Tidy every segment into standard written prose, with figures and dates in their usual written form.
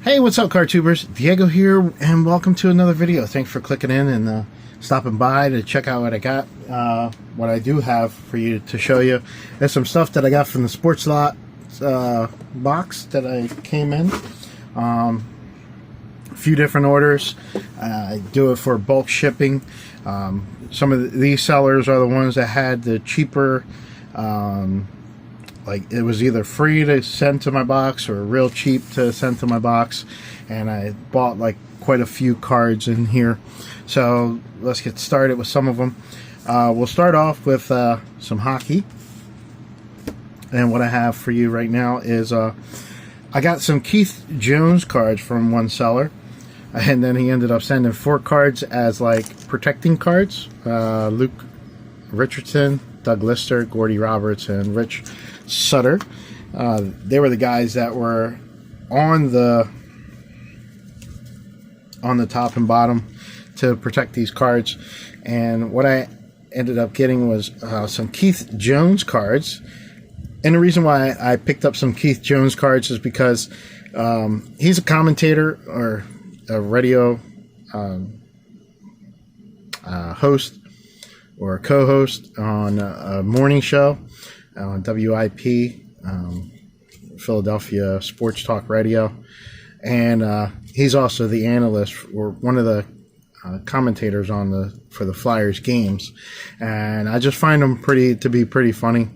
Hey, what's up, card tubers? Diego here, and welcome to another video. Thanks for clicking in and stopping by to check out what I got. What I do have for you to show you is some stuff that I got from the Sportlots box that I came in. A few different orders. I do it for bulk shipping. Some of these sellers are the ones that had the cheaper, like it was either free to send to my box or real cheap to send to my box, and I bought like quite a few cards in here. So let's get started with some of them. We'll start off with some hockey, and what I have for you right now is I got some Keith Jones cards from one seller, and then he ended up sending 4 cards as like protecting cards. Luke Richardson, Doug Lister, Gordy Roberts, and Rich Sutter. They were the guys that were on the top and bottom to protect these cards. And what I ended up getting was some Keith Jones cards. And the reason why I picked up some Keith Jones cards is because he's a commentator or a radio host or a co-host on a morning show on WIP, Philadelphia Sports Talk Radio, and he's also the analyst or one of the commentators on for the Flyers games, and I just find him to be pretty funny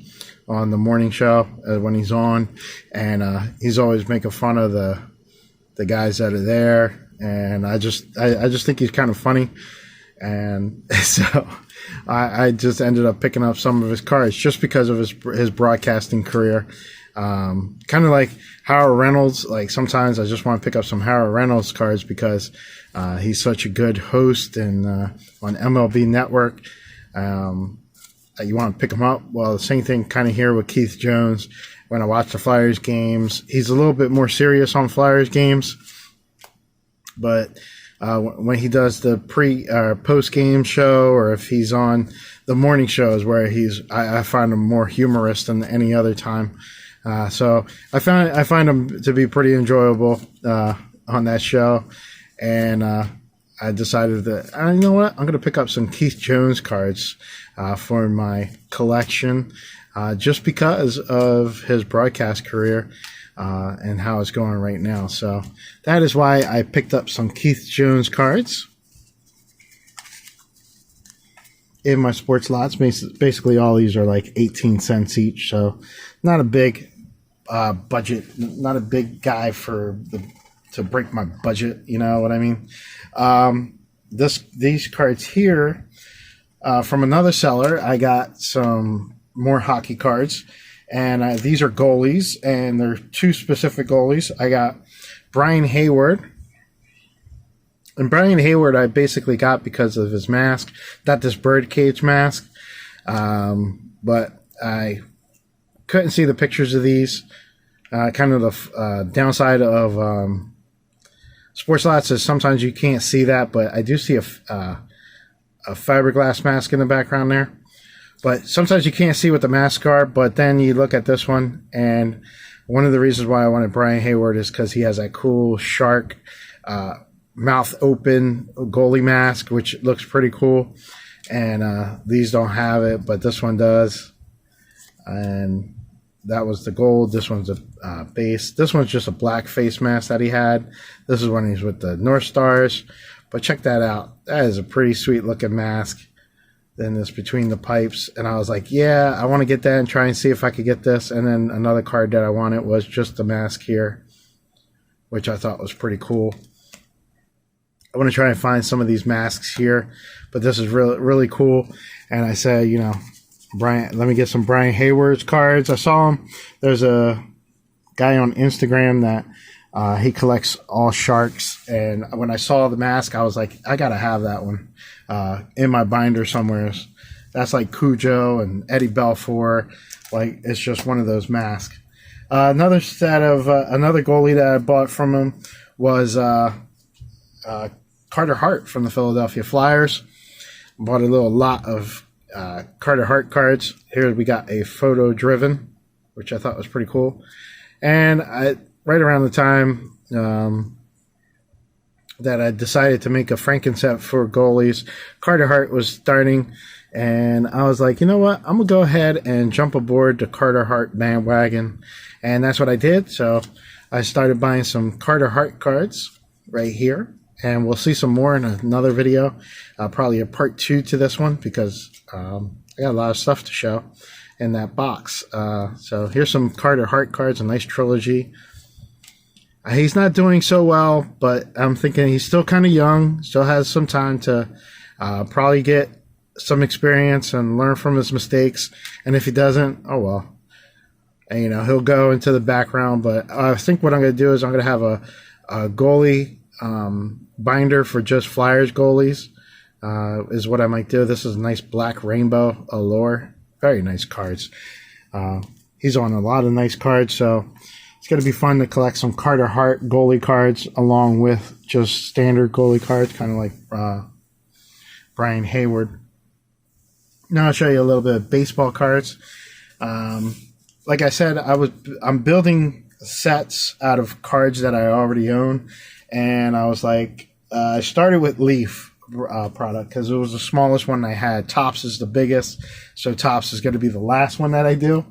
on the morning show when he's on, and he's always making fun of the guys that are there, and I just think he's kind of funny. And so I just ended up picking up some of his cards just because of his broadcasting career. Kind of like Howard Reynolds. Like sometimes I just want to pick up some Howard Reynolds cards because he's such a good host and on MLB Network. You want to pick him up. Well, the same thing kind of here with Keith Jones. When I watch the Flyers games, he's a little bit more serious on Flyers games, but when he does the post game show, or if he's on the morning shows where I find him more humorous than any other time. So I find him to be pretty enjoyable on that show, and I decided that you know what, I'm going to pick up some Keith Jones cards for my collection, just because of his broadcast career. And how it's going right now. So that is why I picked up some Keith Jones cards in my Sportlots. Basically all these are like 18 cents each, so not a big budget, not a big guy to break my budget, you know what I mean. These cards here from another seller, I got some more hockey cards. And these are goalies, and they're 2 specific goalies. I got Brian Hayward. And Brian Hayward I basically got because of his mask. Got this birdcage mask. But I couldn't see the pictures of these. Kind of the downside of Sportlots is sometimes you can't see that, but I do see a fiberglass mask in the background there. But sometimes you can't see what the masks are, but then you look at this one, and one of the reasons why I wanted Brian Hayward is because he has that cool shark mouth open goalie mask, which looks pretty cool. And these don't have it, but this one does. And that was the gold. This one's a base. This one's just a black face mask that he had. This is when he's with the North Stars. But check that out. That is a pretty sweet looking mask. Then this between the pipes, and I was like, yeah, I want to get that and try and see if I could get this. And then another card that I wanted was just the mask here, which I thought was pretty cool. I want to try and find some of these masks here, but this is really, really cool. And I said, you know, Brian, let me get some Brian Hayward's cards. I saw him. There's a guy on Instagram that he collects all sharks, and when I saw the mask, I was like, I gotta have that one in my binder somewhere. That's like Cujo and Eddie Belfour. Like, it's just one of those masks. Another set of another goalie that I bought from him was Carter Hart from the Philadelphia Flyers. Bought a lot of Carter Hart cards. Here we got a photo driven, which I thought was pretty cool. And right around the time that I decided to make a Frankenset for goalies. Carter Hart was starting, and I was like, you know what? I'm going to go ahead and jump aboard the Carter Hart bandwagon. And that's what I did. So I started buying some Carter Hart cards right here. And we'll see some more in another video. Probably a part 2 to this one because I got a lot of stuff to show in that box. So here's some Carter Hart cards, a nice trilogy. He's not doing so well, but I'm thinking he's still kind of young, still has some time to probably get some experience and learn from his mistakes. And if he doesn't, oh well. And, you know, he'll go into the background. But I think what I'm going to do is I'm going to have a goalie binder for just Flyers goalies is what I might do. This is a nice black rainbow allure. Very nice cards. He's on a lot of nice cards, so it's going to be fun to collect some Carter Hart goalie cards along with just standard goalie cards, kind of like Brian Hayward. Now I'll show you a little bit of baseball cards. Like I said, I'm building sets out of cards that I already own, and I was like, I started with Leaf product because it was the smallest one I had. Topps is the biggest, so Topps is going to be the last one that I do.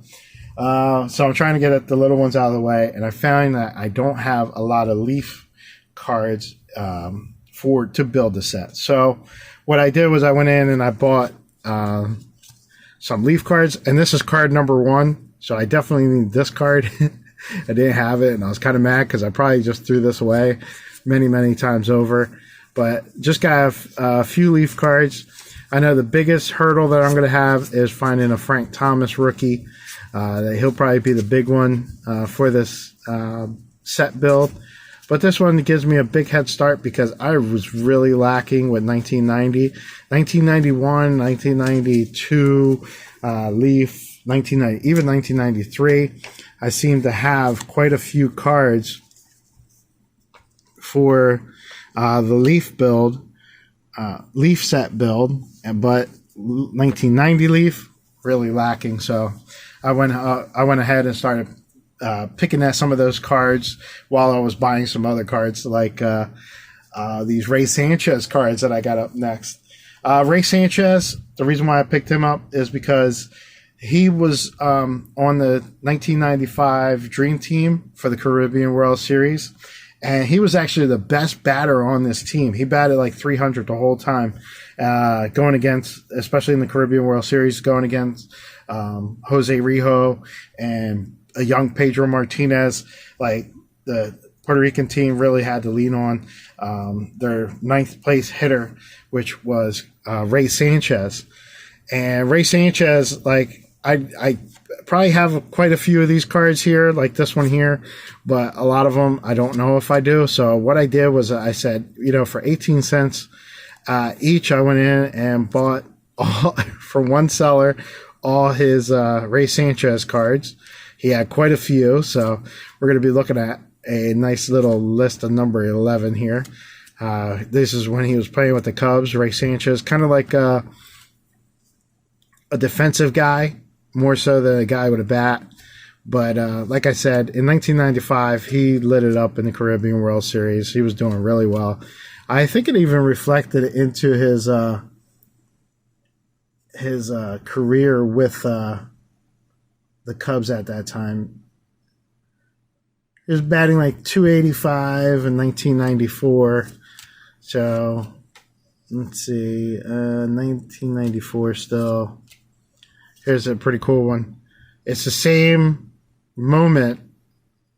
So I'm trying to get the little ones out of the way, and I found that I don't have a lot of Leaf cards to build the set. So what I did was I went in and I bought some Leaf cards, and this is card number 1. So I definitely need this card. I didn't have it, and I was kind of mad because I probably just threw this away many times over. But just got a few Leaf cards. I know the biggest hurdle that I'm going to have is finding a Frank Thomas rookie. He'll probably be the big one for this set build. But this one gives me a big head start because I was really lacking with 1990, 1991, 1992, Leaf, 1990, even 1993. I seem to have quite a few cards for the Leaf build, Leaf set build, but 1990 Leaf really lacking. So I went ahead and started picking at some of those cards while I was buying some other cards, like these Ray Sanchez cards that I got up next. Ray Sanchez, the reason why I picked him up is because he was on the 1995 Dream Team for the Caribbean World Series, and he was actually the best batter on this team. He batted like 300 the whole time, going against, especially in the Caribbean World Series, going against Jose Rijo and a young Pedro Martinez. Like, the Puerto Rican team really had to lean on their 9th place hitter, which was Ray Sanchez. And Ray Sanchez, like, I probably have quite a few of these cards here, like this one here, but a lot of them I don't know if I do. So what I did was I said, you know, for 18 cents each, I went in and bought from one seller all his Ray Sanchez cards. He had quite a few, so we're going to be looking at a nice little list of number 11 here. This is when he was playing with the Cubs. Ray Sanchez, kind of like a defensive guy, more so than a guy with a bat. But like I said, in 1995, he lit it up in the Caribbean World Series. He was doing really well. I think it even reflected into his career with the Cubs at that time. He was batting like 285 in 1994. So let's see, 1994 still. Here's a pretty cool one. It's the same moment,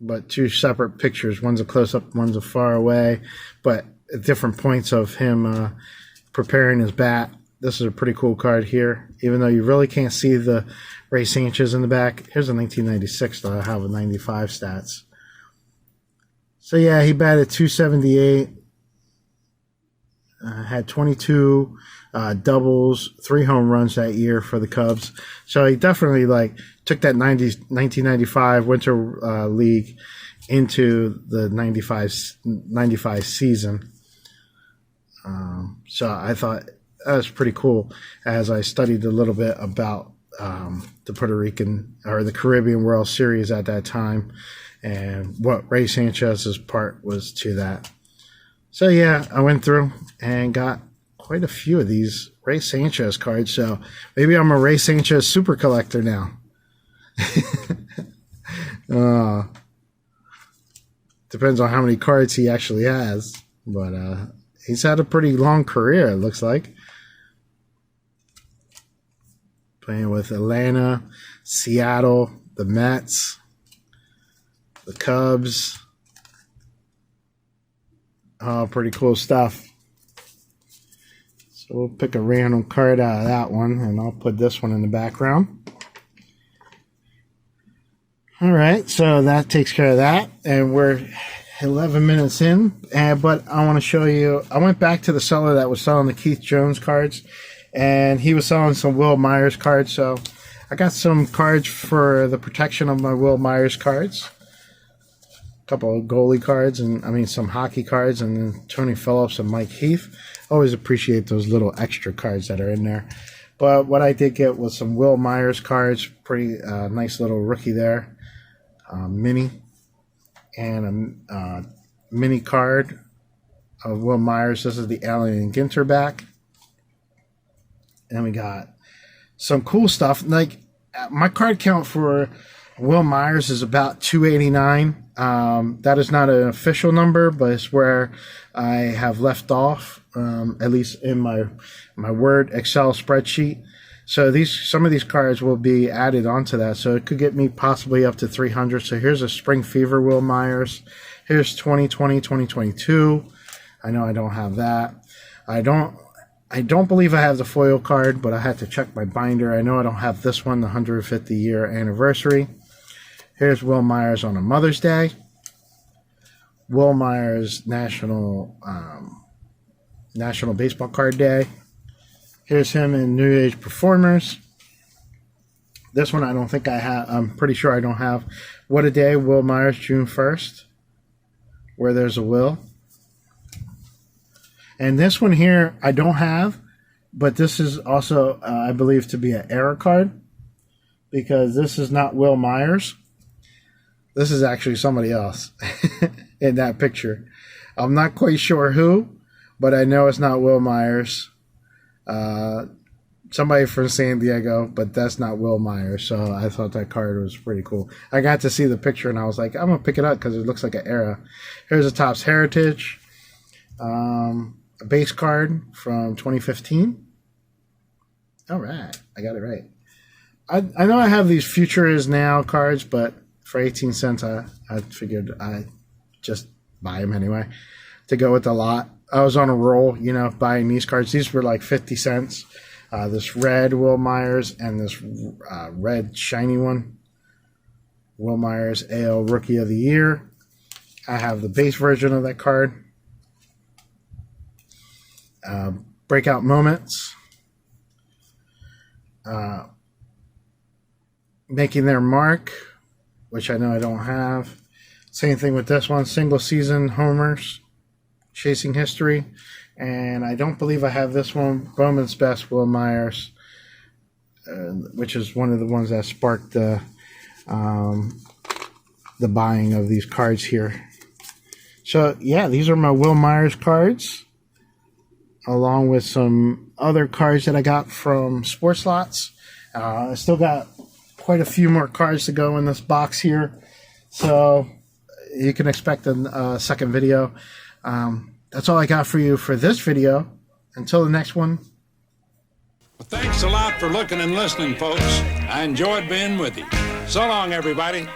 but 2 separate pictures. One's a close-up, one's a far away, but at different points of him preparing his bat. This is a pretty cool card here, even though you really can't see the Ray Sanchez in the back. Here's a 1996, though. I have a 95 stats. So, yeah, he batted 278. Had 22 doubles, 3 home runs that year for the Cubs. So he definitely took that 1995 Winter League into the 95 season. So I thought that was pretty cool as I studied a little bit about the Puerto Rican or the Caribbean World Series at that time and what Ray Sanchez's part was to that. So yeah, I went through and got quite a few of these Ray Sanchez cards. So maybe I'm a Ray Sanchez super collector now. Depends on how many cards he actually has. But he's had a pretty long career, it looks like. Playing with Atlanta, Seattle, the Mets, the Cubs. Oh, pretty cool stuff. So we'll pick a random card out of that one, and I'll put this one in the background. All right, so that takes care of that, and we're 11 minutes in. But I want to show you, I went back to the seller that was selling the Keith Jones cards, and he was selling some Will Myers cards, so I got some cards for the protection of my Will Myers cards. A couple of goalie cards, and I mean some hockey cards, and then Tony Phillips and Mike Heath. Always appreciate those little extra cards that are in there. But what I did get was some Will Myers cards. Pretty nice little rookie there. Mini. And a mini card of Will Myers. This is the Alien Ginter back. And we got some cool stuff. Like, my card count for Will Myers is about 289. That is not an official number, but it's where I have left off, at least in my Word Excel spreadsheet. So some of these cards will be added onto that. So it could get me possibly up to 300. So here's a Spring Fever Will Myers. Here's 2020, 2022. I know I don't have that. I don't believe I have the foil card, but I had to check my binder. I know I don't have this one, the 150 year anniversary. Here's Will Myers on a Mother's Day. Will Myers National Baseball Card Day. Here's him in New Age Performers. This one I don't think I have. I'm pretty sure I don't have. What a Day, Will Myers, June 1st. Where There's a Will. And this one here I don't have, but this is also, I believe, to be an error card, because this is not Will Myers. This is actually somebody else in that picture. I'm not quite sure who, but I know it's not Will Myers. Somebody from San Diego, but that's not Will Myers. So I thought that card was pretty cool. I got to see the picture and I was like, I'm going to pick it up because it looks like an era. Here's a Topps Heritage. A base card from 2015. All right. I got it right. I know I have these Future Is Now cards, but for 18 cents, I figured I'd just buy them anyway to go with the lot. I was on a roll, buying these cards. These were like 50 cents. This red Will Myers and this red shiny one. Will Myers AL Rookie of the Year. I have the base version of that card. Breakout Moments. Making Their Mark, which I know I don't have. Same thing with this one. Single Season Homers. Chasing History. And I don't believe I have this one. Bowman's Best Will Myers, which is one of the ones that sparked the buying of these cards here. So yeah, these are my Will Myers cards, along with some other cards that I got from Sportlots. I still got quite a few more cards to go in this box here, so you can expect a second video. That's all I got for you for this video. Until the next one. Well, thanks a lot for looking and listening, folks. I enjoyed being with you. So long, everybody.